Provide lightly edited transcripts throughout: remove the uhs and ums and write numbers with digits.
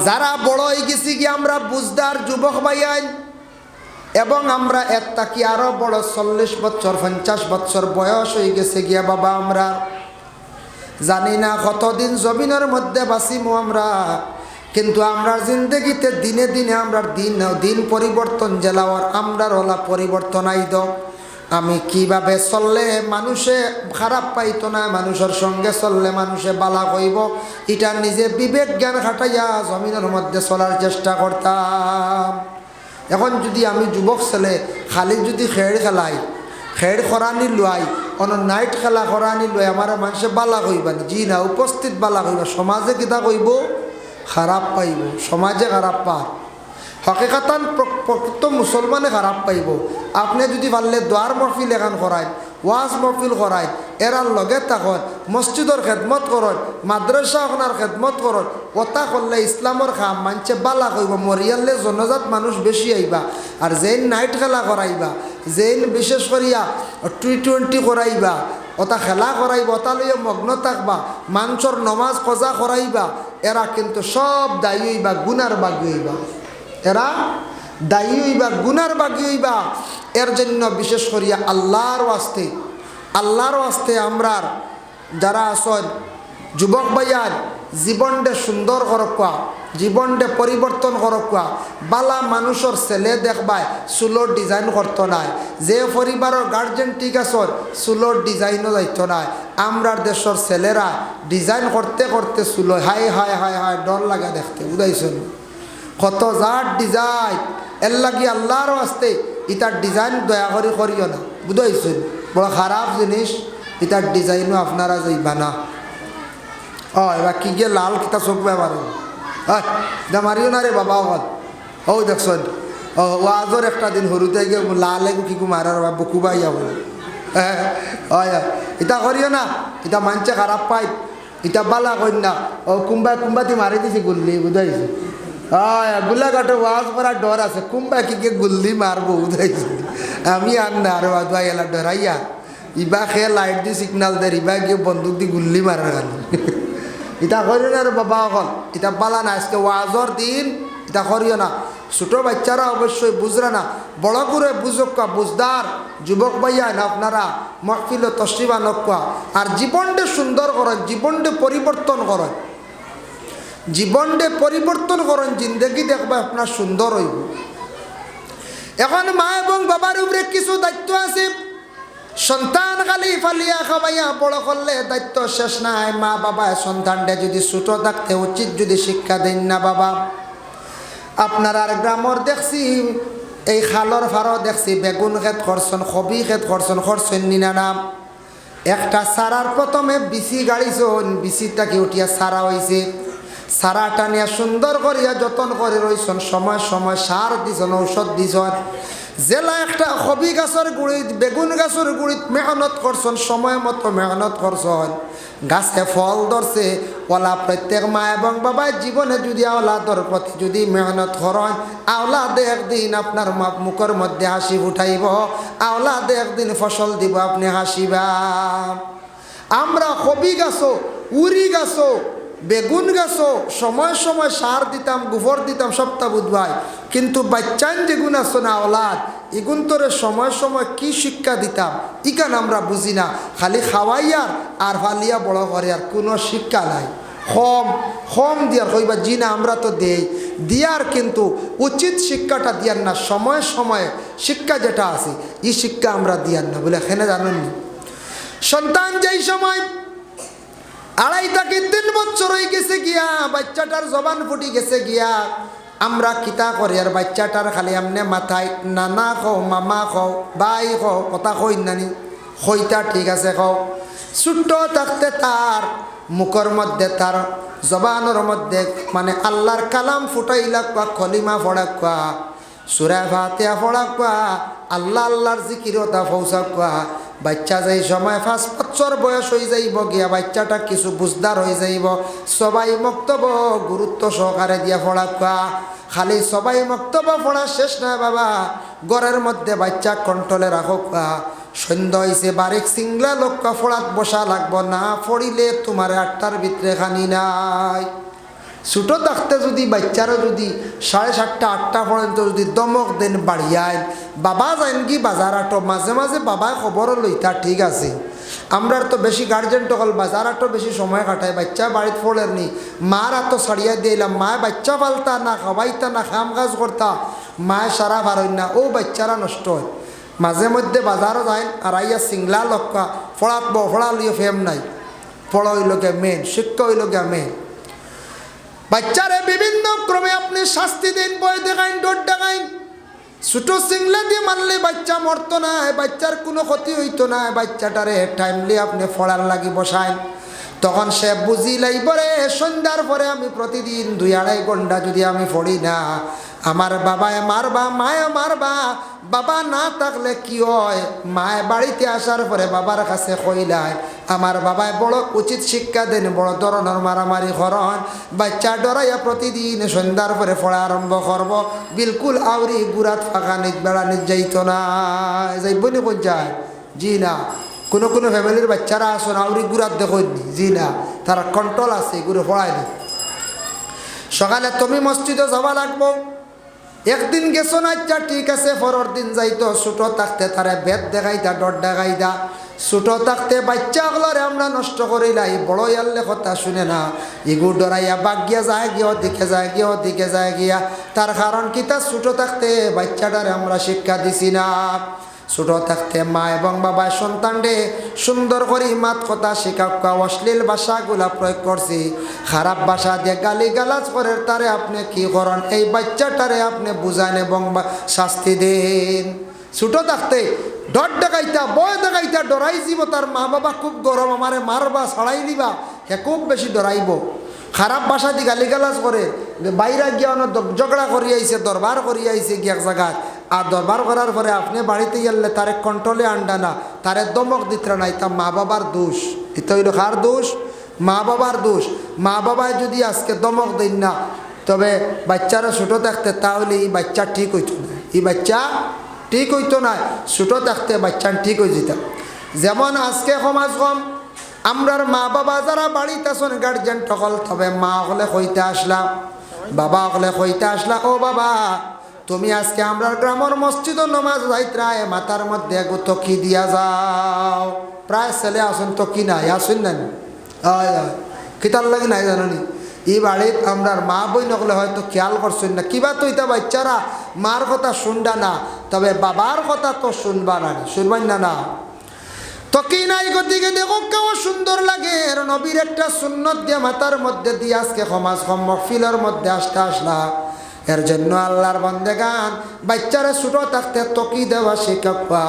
যারা বড় হয়ে গেছি কি আমরা বুঝদার যুবক ভাইয়াই, এবং আমরা এর তাকি আরো বড় 40 বছর 50 বছর বয়স হয়ে গেছে গিয়া বাবা, আমরা জানি না কতদিন জমিনের মধ্যে বাঁচিমু আমরা, কিন্তু আমরা জিন্দগিতে দিনে দিনে আমরা দিন পরিবর্তন জেলাওয়ার আমরার ওলা পরিবর্তন আইদ। আমি কিভাবে চললে মানুষে খারাপ পাইতো না, মানুষের সঙ্গে চললে মানুষে বালা কইব, এটা নিজে বিবেক জ্ঞান খাটাইয়া জমিনের মধ্যে চলার চেষ্টা করতাম। এখন যদি আমি যুবক ছেলে খালি যদি খেড় খেলাই, খেড় খরানি লুয়াই, অন নাইট খেলা খরানি লুয়াই আমার মানুষে বালা কইবানি, জি না, উপস্থিত বালা কইবা, সমাজে কিতা কইব, খারাপ পাইব, সমাজে খারাপ পার। হকিকাতান প্রকৃত মুসলমানে খারাপ পাইব। আপনি যদি পারলে দোয়ার মহফিল এখান করায়, ওয়াজ মহফিল করায়, এরার লগে থাকন, মসজিদর খেদমত করন, মাদ্রাসা ওখানার খেদমত করন, ওটা করলে ইসলামর খাম মানছে বালা কইব, মরিয়ালে জনজাত মানুষ বেশি আইবা। আর যেন নাইট খেলা করাইবা, যেন বিশেষ করিয়া T20 করাইবা, ওটা খেলা করাইব, ওটা লইয়া মগ্ন থাকবা, মানুষের নমাজ কজা করাইবা, এরা কিন্তু সব দায়ী হইবা, গুনার বাগি হইবা, এরা দায়ী হইবা, গুনার বাগি হইবা। এর জন্য বিশেষ করিয়া আল্লাহর ওয়াস্তে আমরার যারা আসন যুবক ভাইয়ার জীবনটা সুন্দর করকুয়া, জীবনটা পরিবর্তন করকুয়া। বালা মানুষের ছেলে দেখবায় চুলোর ডিজাইন করতো নাই, যে পরিবারের গার্জেন ঠিক আছে চুলোর ডিজাইনও যাইত নাই। আমরার দেশের ছেলেরা ডিজাইন করতে করতে চুলো হাই হাই হাই হাই ডর লাগে দেখতে, বুঝাইছেন কত জাত ডিজাইন। এর লাগি আল্লাহর আসতে ইটার ডিজাইন দয়া করে করিও না, বুঝাইছেন বড় খারাপ জিনিস, ইটার ডিজাইনও আপনারা যাইবা না। এবার কি গিয়ে লাল কিতা চোখ ব্যাপারে মারিও না রে বাবা, ও দেখছেন ওয়াজর একটা দিন সরুতে গিয়ে লালে কি মারার বকুবাই যাব, ইটা করিও না, ইটা মানছে খারাপ পাই, ইটা বালা কন্যা কুম্বাতি মারি দিছি গুল্লি, বুঝাইছে গোলাঘাটে ওয়াজ করার ডর আছে, কুম্বা কি গিয়ে গুল্লি মারবো, বুঝাইছে আমি আর না আর ওয়াজ এলা ডরাইয়া ইবা খেয়ে লাইট দিয়ে সিগনাল দেয়, ইবা গিয়ে বন্দুক দিয়ে গুল্লি মারার গান ইটা করিও না রে বাবা, এখন ইটা বালা না, আজকে ওয়াজর দিন, ইটা করিও না। ছোটো বাচ্চারা অবশ্যই বুঝরা না, বড় করে বুঝকা, বুঝদার যুবক ভাইয়া না আপনারা মহফিল তসরিবা নকা, আর জীবনটা সুন্দর করেন, জীবনটা পরিবর্তন করেন, জীবনটা পরিবর্তন করেন, জিন্দগি দেখবা আপনার সুন্দর হইব। এখন মা এবং বাবার উপরে কিছু দায়িত্ব আছে। সন্তান খালি ফালিয়া খাবাইয়া বড় করলে দায়িত্ব শেষ নাই। মা বাবা সন্তানটা যদি ছোট থাকতে উচিত যদি শিক্ষা দেন না বাবা। আপনার আর গ্রামর দেখছি, এই খালর ফারও দেখছি বেগুন খেত করছেন, কবি খেত করছেন নিনা নাম একটা সারার প্রথমে বিচি গাড়িছন, বিচিটাকে উঠিয়া সারা হয়েছে, সারা টানিয়া সুন্দর করিয়া যতন করে রয়েছেন, সময় সময় সার দিছন, ঔষধ দিছন। জেলা একটা কবি গাছের গুড়িত বেগুন গাছের গুড়িত মেহনত করছেন, সময় মতো মেহনত করছেন, গাছে ফল ধরছে। ওলা প্রত্যেক মা এবং বাবার জীবনে যদি আওলাদর প্রতি যদি মেহনত করেন, আওলাদে একদিন আপনার মুখের মধ্যে হাসি উঠাইব, আওলাদে একদিন ফসল দিব, আপনি হাসিবা। আমরা কবি গাছও, উড়ি গাছও, বেগুন গাছও সময় সময় সার দিতাম, গোবর দিতাম সপ্তাহ বুধবার, কিন্তু বাচ্চান যেগুন আসো না আওলাদ, এগুন তোরে সময় সময় কি শিক্ষা দিতাম ইকান আমরা বুঝি না। খালি খাওয়াইয়ার আর ফালিয়া বড় করে, আর কোনো শিক্ষা নাই। কম দিয়ার কইবা জি না আমরা তো দেই দিয়ার, কিন্তু উচিত শিক্ষাটা দিয়ার না। সময় সময়ে শিক্ষা যেটা আছে এই শিক্ষা আমরা দিয়ার না বলে এখানে জানেননি। সন্তান যেই সময় 2.5 থেকে 3 বছর হয়ে গেছে গিয়া, বাচ্চাটার জবান ফুটি গেছে গিয়া, আমরা কিতা করি আর বাচ্চাটার খালি আমনে মাথায় নানা খাও, মামা খাও, বাই খাও, কথা কই নানি কইতা ঠিক আছে খাও। ছোট্ট থাকতে তার মুখের মধ্যে, তার জবানের মধ্যে মানে আল্লাহর কালাম ফুটাইলা কোয়া, কলিমা ফড়া কোয়া, সূরা ফাতিহা ফড়া কোয়া, আল্লাহ আল্লাহর জিকিরতা ফৌসা কোয়া। বাচ্চা যেই সময় 5 বছর বয়স হয়ে যাইব গিয়া, বাচ্চাটা কিছু বুঝদার হয়ে যাইব, সবাই মক্তব্য গুরুত্ব সহকারে দিয়া ফড়া কোয়া। খালি সবাই মক্তব্য পড়া শেষ নয় বাবা, ঘরের মধ্যে বাচ্চা কন্ট্রোলে রাখো। সন্ধ্যা হয়েছে বারেক সিংলা লক্ষ্য ফোড়াত বসা লাগবো না, ফড়িলে তোমার 8টার ভিতরে খানি নাই। ছোটো থাকতে যদি বাচ্চারা যদি 7:30 8টা পর্যন্ত যদি দমক দেন বাড়িয়ায়, বাবা যাইন কি বাজার আটো, মাঝে মাঝে বাবায় খবরও লইতা, ঠিক আছে। আমরা তো বেশি গার্জেন টকল বাজার আটো বেশি সময় কাটায়, বাচ্চা বাড়িতে ফলের নি, মার আতো ছাড়িয়া দিলাম, মায় বাচ্চা পালতা না, খাওয়াইতা না, খাম কাজ করতা, মায় সারা পারই না, ও বাচ্চারা নষ্ট হয়। মাঝে মধ্যে বাজারও যায় আর আইয়া সিংলা লক্কা ফড়াত ফড়া লিও ফেম নাই, পড়া হইল গে মেন, শিক্ষা হইল গে মেন। বাচ্চারে বিভিন্ন ক্রমে আপনি শাস্তি দিন, বই দেখাইন, ডোর দেখাইন। ছোটো সিংলা দিয়ে মারলে বাচ্চা মরতো না, বাচ্চার কোনো ক্ষতি হইতো না। বাচ্চাটারে টাইমলি আপনি ফড়ার লাগি বসাইন, তখন সে বুঝি লাইব রে সন্ধ্যার পরে আমি প্রতিদিন 2-2.5 ঘন্টা যদি আমি পড়ি না, আমার বাবায় মারবা, মায়ে মারবা। বাবা না থাকলে কি হয়, মায়ে বাড়িতে আসার পরে বাবার কাছে কইলায়, আমার বাবায় বড় উচিত শিক্ষা দেন, বড় ধরনের মারামারি করন। বাচ্চা ডরাইয়া প্রতিদিন সন্ধ্যার পরে পড়া আরম্ভ করব, বিলকুল আউরি গুড়াত ফাঁকা নিজ বেড়া নিজ যাইত না। যাইব নি পঞ্চায়েত? জি না। কোনো কোনো ফ্যামিলির বাচ্চারা আসুন আউরি গুড়াত দেখনি, জি না, তারা কন্ট্রোল আছে, এগুলো পড়ায়নি। সকালে তুমি মসজিদে যাওয়া লাগবো, একদিন গেছো না, আচ্ছা ঠিক আছে, পরের দিন যাইতো। ছোটো থাকতে তারা বেদ দেখাইতা, ডর দেখাইতা। ছোটো থাকতে বাচ্চাগুলোরে আমরা নষ্ট করিলাই, বড় ইয়ারলে কথা শুনে না, এগু ডরাইয়া বাগিয়া যায় গিয়ে দিকে যায় গিয়ে দিকে যায় গিয়া। তার কারণ কি, তার ছোটো থাকতে বাচ্চাটারে আমরা শিক্ষা দিছি না। ছোটো থাকতে মা এবং বাবা সন্তানরে সুন্দর করে মাত কথা শিক্ষা, অশ্লীল ভাষাগুলা প্রয়োগ করছি, খারাপ ভাষা দিয়ে গালি গালাজ করে তারে আপনি কি করেন, এই বাচ্চাটারে আপনি বুঝান এবং শাস্তি দিন। ছোটো থাকতে ডর দেখাইতা, বয় দেখাইতা, ডরাই যাব। তার মা বাবা খুব গরম, আমারে মারবা, ছাড়াই দিবা, হে খুব বেশি ডরাইব। খারাপ ভাষা দিয়ে গালিগালাজ করে, বাইরে গিয়া ঝগড়া করি আইছে, দরবার করি আইছে গিয়া এক জায়গায়। আর দরবার করার পরে আপনি বাড়িতে গেলে তারে কন্ট্রোলে আনডা না, তারে দমক দিতে না, এটা মা বাবার দোষ। এটা হইল কার দোষ? মা বাবার দোষ। মা বাবায় যদি আজকে দমক দেন না, তবে বাচ্চারা ছোটো থাকতে, তাহলে এই বাচ্চা ঠিক হইতো না, এই বাচ্চা ঠিক হইতো না। ছোটো থাকতে বাচ্চা ঠিক হয়ে যেত। যেমন আজকে সমাজ কম, আমরার মা বাবা যারা বাড়িতে আসুন গার্জেন টকল, তবে মা হলে কইতে আসলাম, বাবা হলে কইতে আসলা, ও বাবা তুমি আজকে আমরার গ্রামের মসজিদ নমাজ যাইত্রায়, মাথার মধ্যে এগো তকি দিয়া যাও। প্রায় ছেলে আসুন তকি নাই, আসুন না কিতার লাগে নাই জানি। এই বাড়িত আমরার মা বই নকলে হয়তো খেয়াল করছেন না, কিবা তো এটা বাচ্চারা মার কথা শুনডা না, তবে বাবার কথা তো শুনবা না, শুনবেন না না তকি নাই। গতিকে দেখো কেউ সুন্দর লাগে, নবীর একটা সুন্নত দিয়ে মাথার মধ্যে দিয়ে আজকে সমাজ মহফিলের মধ্যে আসতে আসলা। এর জন্য আল্লাহর বান্দেগান বাচ্চারা ছোটো থাকতে তকি দেওয়া শিখাবা,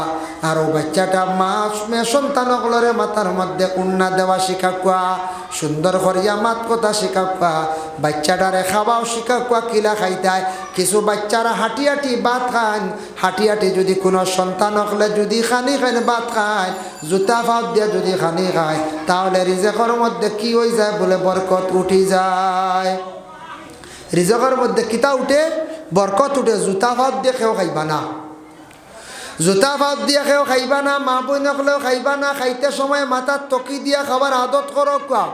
আর ও বাচ্চাটা মা মেয়ে সন্তানগুলোরে মাথার মধ্যে উন্না দেওয়া শিখাবা, সুন্দর করিয়া মাত কথা শিখাবা, বাচ্চাটারে খাওয়াও শিখাবা, কিলা খাইতায়। কিছু বাচ্চারা হাঁটি হাঁটি ভাত খান, হাঁটি হাঁটি যদি কোনো সন্তান হলে যদি খানি খান ভাত খায়, জুতা ফাঁপ দিয়ে যদি খানি খায়, তাহলে রিজেকের মধ্যে কি হয়ে যায় বলে বরকত উঠি যায়। রিজকের মধ্যে কিতা উঠে? বরকত উঠে। জুতা ফাঁপ দিয়ে খেয়েও খাইবা না, জুতা ফাঁপ দিয়ে খেয়েও খাইবা না, মা বই নকলেও খাইবা না। খাইতে সময় মাথার তকি দিয়া খাবার আদত করো। কোয়া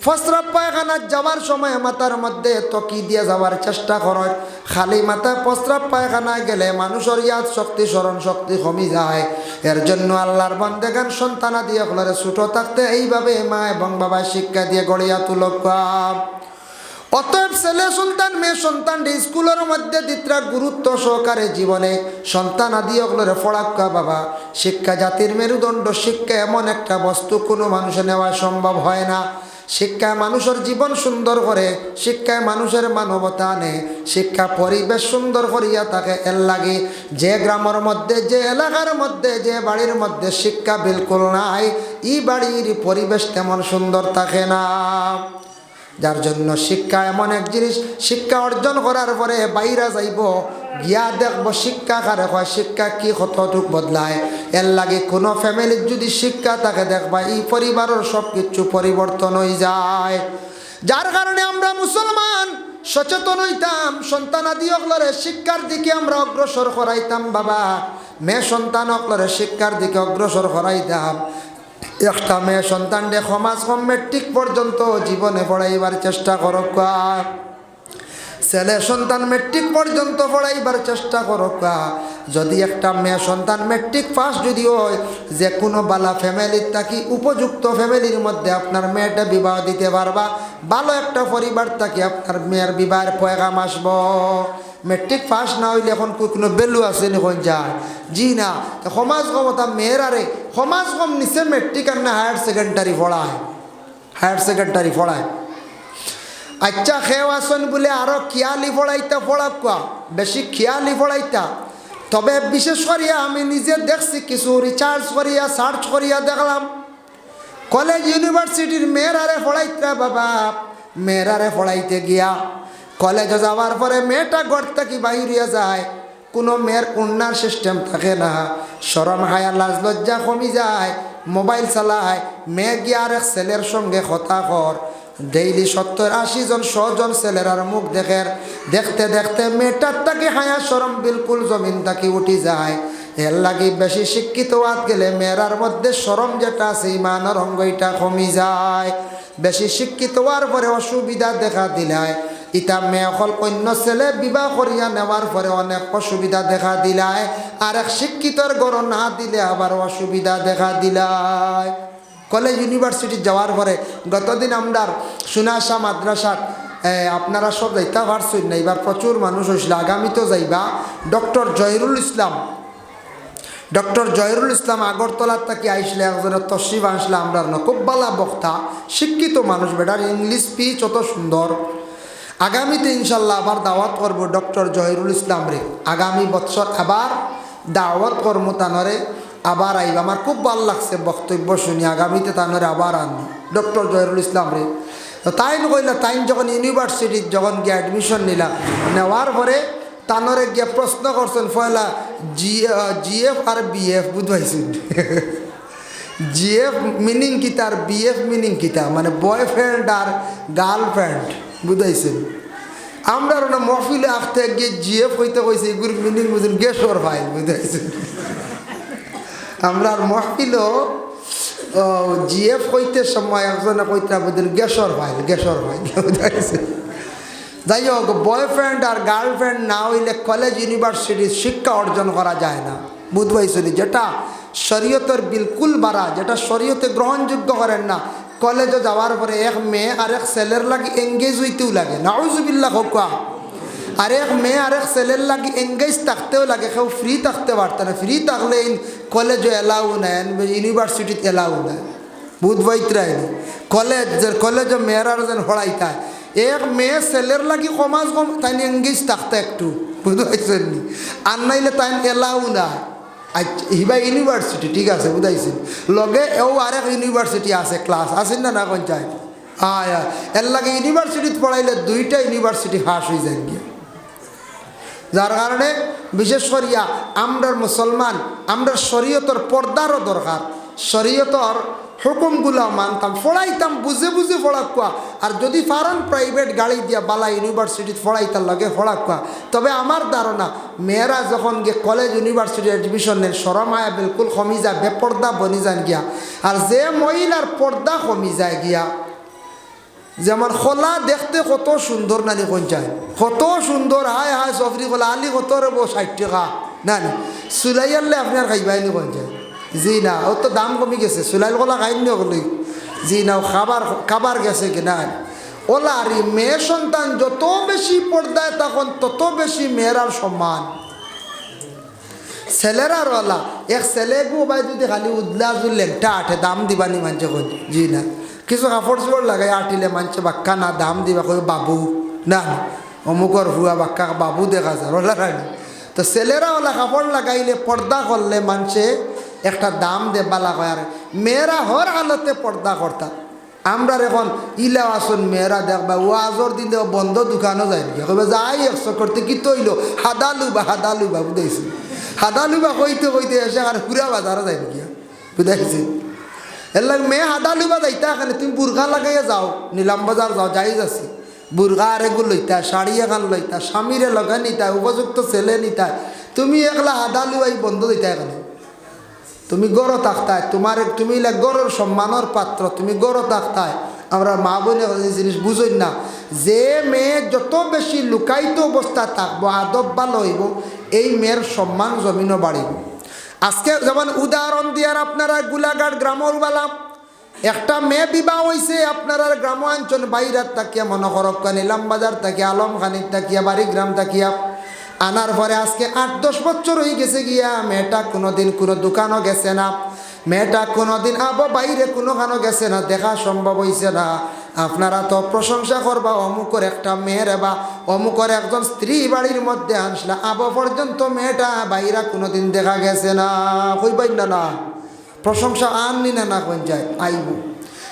ফসরাব পায়খানার যাওয়ার সময় মাথার মধ্যে তকি দিয়ে যাওয়ার চেষ্টা করো। খালি মাথায় প্রস্রাব পায়খানায় গেলে মানুষের ইয়াদ শক্তি, স্মরণ শক্তি কমে যায়। এর জন্য আল্লাহর বান্দেগান সন্তানা দিয়ে ফলরে ছোটো থাকতে এইভাবে মা এবং বাবা শিক্ষা দিয়ে গড়িয়া তুলো। অতএব ছেলে সন্তান মেয়ে সন্তান স্কুলের মধ্যে দিত্রা গুরুত্ব সহকারে জীবনে সন্তান আদি ওগুলোরে পড়াক্কা। বাবা শিক্ষা জাতির মেরুদণ্ড। শিক্ষা এমন একটা বস্তু কোনো মানুষের নেওয়া সম্ভব হয় না। শিক্ষায় মানুষের জীবন সুন্দর করে, শিক্ষায় মানুষের মানবতা আনে, শিক্ষা পরিবেশ সুন্দর করিয়া থাকে। এর লাগে যে গ্রামের মধ্যে, যে এলাকার মধ্যে, যে বাড়ির মধ্যে শিক্ষা বিলকুল নাই, এই বাড়ির পরিবেশ তেমন সুন্দর থাকে না। যার জন্য শিক্ষা এমন এক জিনিস, শিক্ষা অর্জন করার পরে বাইরে যাইব গিয়া দেখবো শিক্ষা কারে হয়, শিক্ষা কি কতটুক বদলায়। এর লাগে কোনো ফ্যামিলির যদি শিক্ষা থাকে দেখবা এই পরিবারের সব কিছু পরিবর্তন হয়ে যায়। যার কারণে আমরা মুসলমান সচেতন হইতাম, সন্তানাদি অকলরে শিক্ষার দিকে আমরা অগ্রসর করাইতাম। বাবা মেয়ে সন্তান অকলরে শিক্ষার দিকে অগ্রসর করাইতাম। একটা মেয়ে সন্তানকে সমাজ কম মেট্রিক পর্যন্ত জীবনে পড়াইবার চেষ্টা করক। ছেলে সন্তান মেট্রিক পর্যন্ত পড়াইবার চেষ্টা করক। যদি একটা মেয়ে সন্তান মেট্রিক পাস যদি হয়, যে কোনো বালা ফ্যামিলির থাকি উপযুক্ত ফ্যামিলির মধ্যে আপনার মেয়েটা বিবাহ দিতে পারবা। ভালো একটা পরিবার থাকি আপনার মেয়ের বিবাহের পয়গাম আসব। মেট্রিক পাস না হইলে এখন কোনো ভ্যালু আছে এখন যায় জি না। সমাজ ক্ষমতা মেয়েরারে সমাজ কম নিচে মেট্রিক আর না হায়ার সেকেন্ডারি পড়ায়। আচ্ছা খেয়ে আসন বলে আরো খেয়ালি পড়াইতা পড়াক, বেশি খেয়ালি পড়াইতা। তবে বিশেষ করিয়া আমি নিজে দেখছি, কিছু রিসার্চ করিয়া সার্চ করিয়া দেখলাম, কলেজ ইউনিভার্সিটির মেয়েরারে পড়াইতা বাবা, মেয়েরারে পড়াইতে গিয়া কলেজে যাওয়ার পরে মেয়েটা ঘর থেকে বাইরিয়া যায়, কোনো মেয়ের কন্যার সিস্টেম থাকে না, শরম হায়া লাজ লজ্জা কমি যায়, মোবাইল চালায়, মেয়ে গিয়া আরেক ছেলের সঙ্গে কথা কর। ডেইলি 70-80 জন 100 জন ছেলেরার মুখ দেখতে দেখতে মেয়েটার তাকে হায়া শরম বিলকুল জমিন তাকে উঠি যায়। এর লাগে বেশি শিক্ষিত হওয়াত গেলে মেয়েরার মধ্যে শরম যেটা আছে ইমানের অঙ্গইটা কমি যায়। বেশি শিক্ষিত হওয়ার পরে অসুবিধা দেখা দিলায়, ইটা মেয়ে হল অন্য ছেলে বিবাহ করিয়া নেওয়ার পরে অনেক অসুবিধা দেখা দিলায়। আর এক শিক্ষিতর গড় না দিলে আবার অসুবিধা দেখা দিলায়। কলেজ ইউনিভার্সিটি যাওয়ার পরে গতদিন আমরা সুনাশা মাদ্রাসার আপনারা সব যাইতে পারছেন না, এবার প্রচুর মানুষ হয়েছিল, আগামীতেও যাইবা। ডক্টর জহিরুল ইসলাম আগরতলার থেকে আইসলে একজনের তশরিফ আসলে আমরা খুব ভালো বক্তা, শিক্ষিত মানুষ, বেটার ইংলিশ স্পিচ অত সুন্দর। আগামীতে ইনশাল্লাহ আবার দাওয়াত করবো ডক্টর জহিরুল ইসলাম রে, আগামী বছর আবার দাওয়াত করবো তানরে, আবার আইব। আমার খুব ভালো লাগছে বক্তব্য শুনি, আগামীতে তানরে আবার আনবো ডক্টর জহিরুল ইসলাম রে। তো তাই কইলা, তাই যখন ইউনিভার্সিটির যখন গিয়ে অ্যাডমিশন নিলাম, নেওয়ার পরে তানরে গিয়ে প্রশ্ন করছেন পয়লা জিএফ আর বিএফ বুঝবাইছেন জিএফ মিনিং কিতা আর বিএফ মিনিং কিতা, মানে বয়ফ্রেন্ড আর গার্লফ্রেন্ড বুঝাইছেন। আমরা ওনা মহফিলে আসতে গিয়ে জিএফ হইতে কইছে এগুর মিনিং বুঝুন গেসর ভাই বুঝাইছেন। আমরা মহফিলও জিএফ হইতে সময় একজনে কইতে বুঝলেন গেসর ভাই বুঝাইছে। যাই হোক, বয়ফ্রেন্ড আর গার্লফ্রেন্ড না হইলে কলেজ ইউনিভার্সিটির শিক্ষা অর্জন করা যায় না বুঝবাইছেন। যেটা শরীয়তের বিলকুল বাড়া, যেটা শরীয়তে গ্রহণযোগ্য করেন না, কলেজে যাওয়ার পরে এক মেয়ে আর এক ছেলের লাগে এঙ্গেজ হইতেও লাগে, নাউজুবিল্লাহ হোকা। আর এক মেয়ে আর এক ছেলের লাগে এঙ্গেজ থাকতেও লাগে, কেউ ফ্রি থাকতে পারত না। ফ্রি থাকলে কলেজে এলাও নাই, ইউনিভার্সিটিতে এলাও নাই বুধবাইতরাই। কলেজে মেয়েরা যেন হড়াইতা, এক মেয়ে ছেলের লাগি সমাজ কম তাই এঙ্গেজ থাকতে একটু বুঝাইছেন নি, আর নাইলে তাই এলাও না। আচ্ছা হিবা ইউনিভার্সিটি ঠিক আছে বুঝাইছেন, লগে এও আরেক ইউনিভার্সিটি আছে, ক্লাস আছেন না কোন চাই এর লাগে ইউনিভার্সিটিতে পড়াইলে দুইটা ইউনিভার্সিটি ফাঁস হয়ে যায় গিয়ে। যার কারণে বিশেষ করিয়া আমরা মুসলমান, আমরা শরীয়তর পর্দারও দরকার, শরীয়তর হুকুমগুলো মানতাম, পড়াইতাম, বুঝে বুঝে পড়াকুয়া। আর যদি পারেন প্রাইভেট গাড়ি দিয়া বালা ইউনিভার্সিটিতে পড়াইতার লাগে পড়াকুয়া। তবে আমার ধারণা মেয়েরা যখন গিয়ে কলেজ ইউনিভার্সিটি এডমিশন নেন, শরম আয়া বিলকুল কমি যায়, বেপর্দা বনি যান গিয়া। আর যে মহিলার পর্দা কমি যায় গিয়া, যেমন খোলা দেখতে কত সুন্দর নানি কোন চায়, কত সুন্দর, হায় হায় সফরি খোলা আলি কত রেবো 60 টাকা না সুলাই আনলে আপনি আর খাইবাইনি কোন চায় জি না, ও তো দাম কমে গেছে, সুলাইল কলা খাইনি ওগুলি জি না, খাবার গেছে কিনা ওলা। আর মেয়ে সন্তান যত বেশি পর্দায় তখন তত বেশি মেয়েরার সম্মান। ছেলেরার ওলা এক ছেলে গো ভাই যদি খালি উদলা জুললেন আঠে দাম দিবানি মানছে কই জি না, কিছু কাপড় চোপড় লাগাই আটিলে মানছে বাক্কা না দাম দিবা কই বাবু না, অমুকর ভুয়া বাক্কা বাবু দেখা যায় ওলা রানি। তো ছেলেরা ওলা কাপড় লাগাইলে পর্দা করলে মানছে একটা দাম দে বালা হয়। আর মেয়েরা হর হালতে পর্দা করতা। আমরা এখন ইলা আসুন মেয়েরা দেখবা ওয়াজর দিন বন্ধ দোকানও যায় নাকি, কবে যাই 100 করতে কি তৈল হাদালুবা বুঝাইছি, হাদালুবা কইতে কইতে এসে আর পুরা বাজারও যায় নাকি বুঝাইছি। এর লাগে মেয়ে হাদালুবা যাইতা এখানে তুমি বুর্গা লাগাইয়া যাও, নিলাম বাজার যাও, যাই যাচ্ছি বুর্গা আর এগুলো লইতা, শাড়ি এখান লইতা, স্বামীরে লগা নিতা, উপযুক্ত ছেলে নিতা, তুমি একলা হাদালুবাই বন্ধ দিতা এখানে তুমি গড় থাকতায় তুমি গড়ের সম্মানের পাত্র, তুমি গড় থাকতায় আমরা মা বোনে জিনিস বুঝই না যে মেয়ে যত বেশি লুকায়িত অবস্থা থাকবো, আদব ভালো হইব, এই মেয়ের সম্মান জমিনও বাড়িব। আজকে যেমন উদাহরণ দিয়ার আপনারা গোলাঘাট গ্রামের বেলা একটা মেয়ে বিবাহ হয়েছে, আপনারা গ্রামাঞ্চল বাইরাত তাকিয়া মনে করক নিলাম বাজার তাকিয়া আলমখানির তাকিয়া বাড়িগ্রাম তাকিয়া আনার পরে আজকে 8-10 বছর হয়ে গেছে গিয়া মেয়েটা কোনোদিন কোনো দোকানও গেছে না, মেয়েটা কোনোদিন বাইরে কোনোখানো গেছে না, দেখা সম্ভব হয়েছে না। আপনারা তো প্রশংসা করবা অমুকের একটা মেয়ের বা অমুকের একজন স্ত্রী বাড়ির মধ্যে আনসলা, পর্যন্ত মেয়েটা বাইরা কোনোদিন দেখা গেছে না, কইবাই না প্রশংসা আননি না কোন যায় আইব।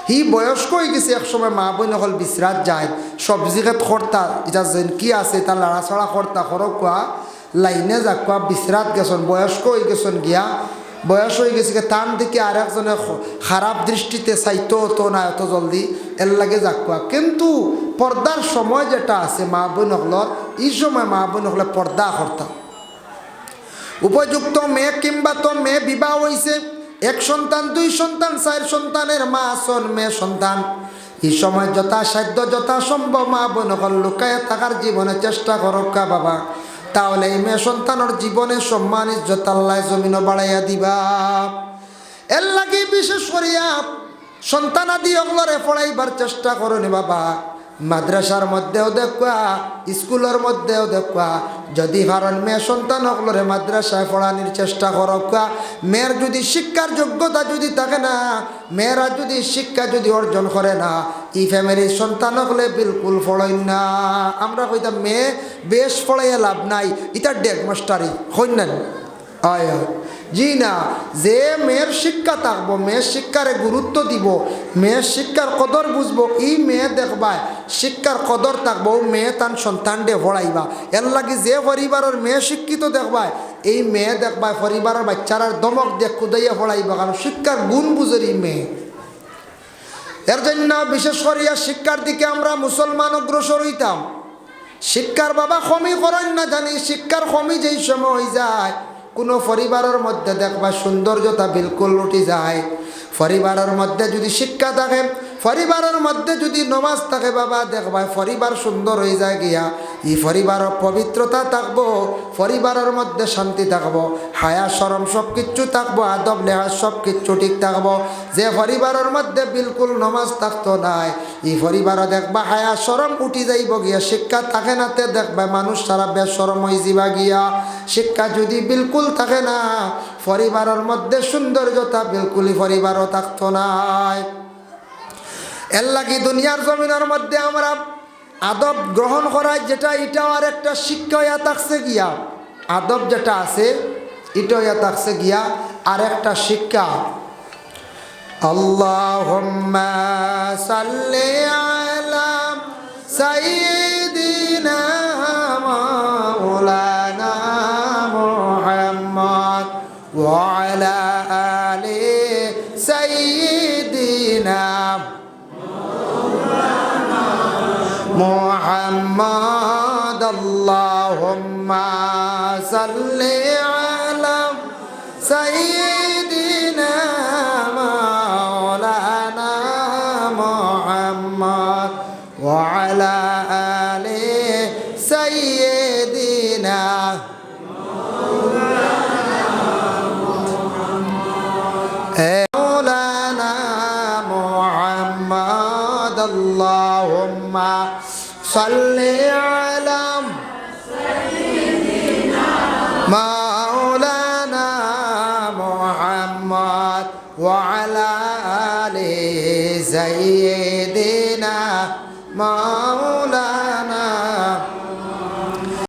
হি বয়স্ক হয়ে গেছে, একসময় মা বোন হল বিশ্রাত যায় সবজি খেত খরতা এটা কি আছে তার লাড়াছাড়া খরতা খরকুয়া লাইনে যাকুয়া বিশ্রাত গেছেন, বয়স্ক হয়ে গেছেন গিয়া বয়স হয়ে গেছে তান দিকে আর একজনে খারাপ দৃষ্টিতে চাইতো তো না এত জলদি এর লাগে যাকুয়া। কিন্তু পর্দার সময় যেটা আছে মা বোন হলর, এই সময় মা বোন হলে পর্দা কর্তা উপযুক্ত মেয়ে কিংবা তো মেয়ে বিবাহ হয়েছে, 1 সন্তান 2 সন্তান 4 সন্তানের মা আসন মেয়ে সন্তান, এই সময় যথাসাধ্য যথাসম্ভব মা বোন হল লুকায় থাকার জীবনে চেষ্টা করক্কা বাবা, তাহলে এই মেয়ে সন্তানের জীবনে সম্মান ইজ্জত আল্লাহ জমিনও বাড়াইয়া দিবা। এর লাগে বিশেষ করিয়া সন্তানাদি অগলরে পড়াইবার চেষ্টা করনি বাবা, মাদ্রাসার মধ্যেও দেখা স্কুলের মধ্যেও দেখা, যদি কারণ মেয়ে সন্তান অগলরে মাদ্রাসায় পড়ানোর চেষ্টা করকা। মেয়ের যদি শিক্ষার যোগ্যতা যদি থাকে না, মেয়েরা যদি শিক্ষা যদি অর্জন করে না, এই ফ্যামিলির সন্তান হলে বিলকুল পড়াই না। আমরা কইতাম মেয়ে বেশ পড়াইয়া লাভ নাই, এটা ডেক মাস্টারি হইন আয় জি না, যে মেয়ের শিক্ষা থাকবো, মেয়ের শিক্ষারে গুরুত্ব দিব, মেয়ের শিক্ষার কদর বুঝবো, এই মেয়ে দেখবায় শিক্ষার কদর থাকবো, মেয়ে তার সন্তান ডে ভরাইবা। এর লাগে যে পরিবারের মেয়ে শিক্ষিত দেখবায়, এই মেয়ে দেখবায় পরিবারের বাচ্চারার দমক দিয়ে কুদাইয়া ভরাইবা, কারণ শিক্ষার গুণ বুঝের এই মেয়ে। এর জন্য বিশেষ করিয়া শিক্ষার দিকে আমরা মুসলমান অগ্রসর হইতাম। শিক্ষার বাবা কমি করেন না জানি, শিক্ষার কমি যেই সময় হয়ে যায় কোনো পরিবারের মধ্যে দেখবা সৌন্দর্যতা বিলকুল উঠে যায়। পরিবারের মধ্যে যদি শিক্ষা থাকে, পরিবারের মধ্যে যদি নমাজ থাকে বাবা দেখবা পরিবার সুন্দর হয়ে যায় গিয়া, এই পরিবারের পবিত্রতা থাকবো, পরিবারের মধ্যে শান্তি থাকবো, হায়া শরম সব কিচ্ছু থাকবো, আদব লেহাজ সব কিচ্ছু ঠিক থাকবো। যে পরিবারের মধ্যে বিলকুল নমাজ থাকতো নাই, এই পরিবারও দেখবা হায়া শরম উঠি যাইব গিয়া। শিক্ষা থাকে নাতে দেখবা মানুষ সারা বেশরম হয়ে যাবা গিয়া। শিক্ষা যদি বিলকুল থাকে না, পরিবারের মধ্যে সৌন্দর্যতা বিলকুলই পরিবারও থাকতো নাই। এর লাগি দুনিয়ার জমিনের মধ্যে আমরা আদব গ্রহণ করাই যেটা, এটাও আর একটা শিক্ষা হইয়া থাকছে গিয়া। আদব যেটা আছে এটা হইয়া থাকছে গিয়া আর একটা শিক্ষা। আল্লাহুম্মা সাল্লি আলা সাইয়্যিদিনা মাওলানা মুহাম্মদ ওয়া আলা আলি সাইয়্যিদিনা মুহাম্মদ। আল্লাহুম্মা সাল্লি আলা সাইয়্যিদিনা মাওলানা মুহাম্মদ ওয়া আলা আলি সাইয়্যিদিনা মাওলানা মুহাম্মদ। আল্লাহুম্মা সাল্লি আলা সাইয়্যিদিনা মাওলানা মুহাম্মদ ওয়া আলা আলি সাইয়্যিদিনা মাওলানা